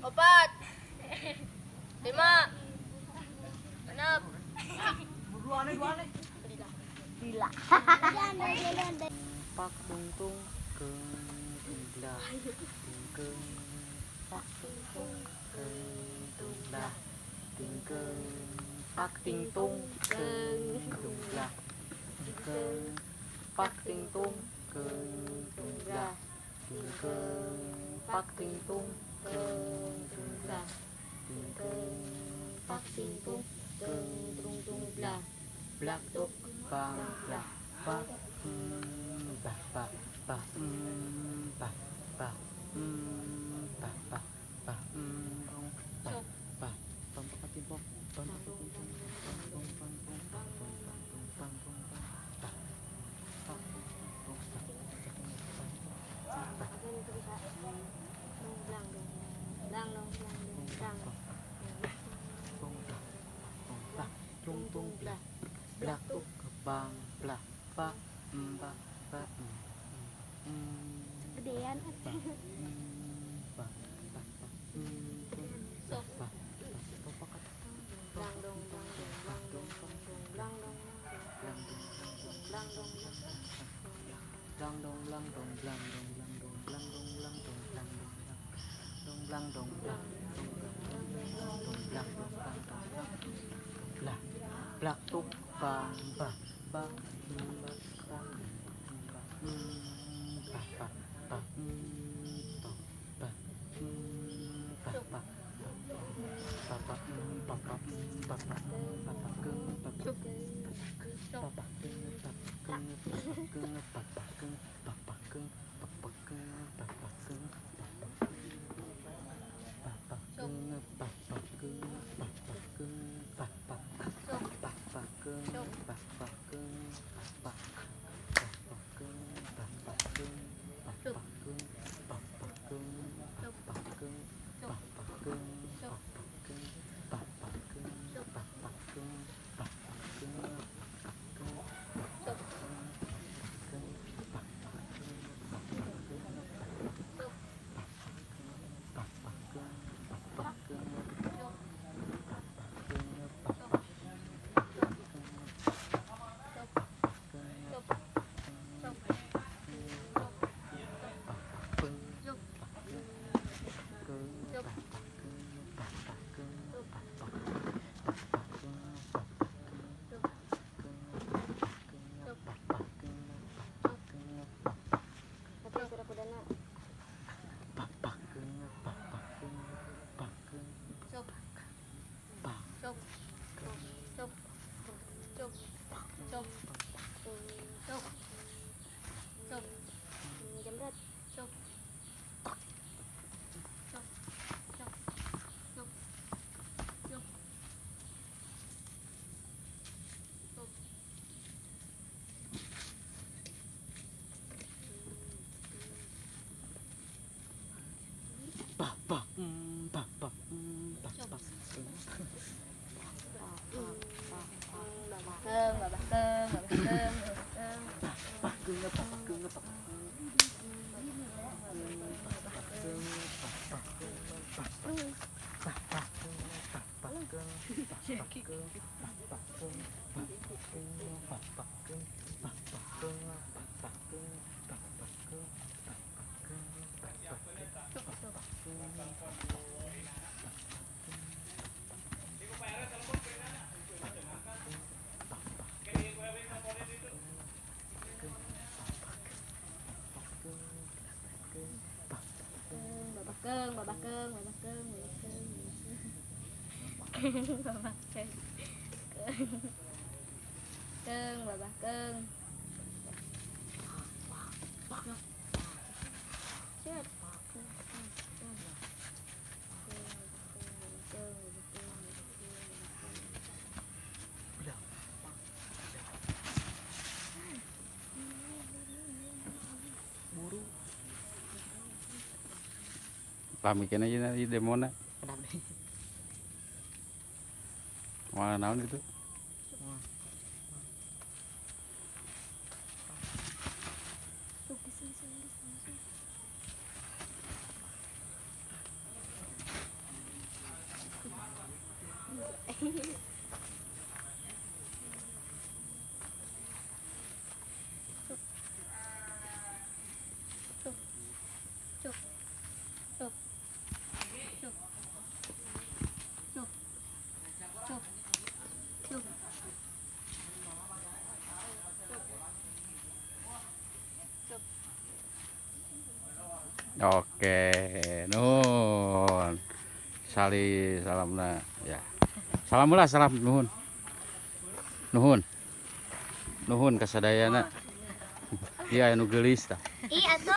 Opat, lima, enam, Gila. Pak tung tung keng tung lah keng pak tung tung keng tung lah keng pak ting tung keng tung lah keng pak ting tung keng tung lah keng pak ting tung keng tung lah keng pak ting tung keng tung tung lah blak tuk bang blak pak bah bah bah bah bah bah bah bah dong bah bah pampak timpok pampak timpok pam pam pam pam pam pam pam pam pam bah bah dong bah tung tung blah blak tuk bang blah bah bah bah Gedean. Blak tuk bang bah bang bah bang bah bah bah bah bah Babak keng. Babak keng. Babak keng. Siap. Làm cái này demo nè. Mana naon itu? Oke, nuhun. Sali salamna ya. Salam ulah salam nuhun. Nuhun. Nuhun kasadayana. Iya anu geulis tah. Ih, atuh.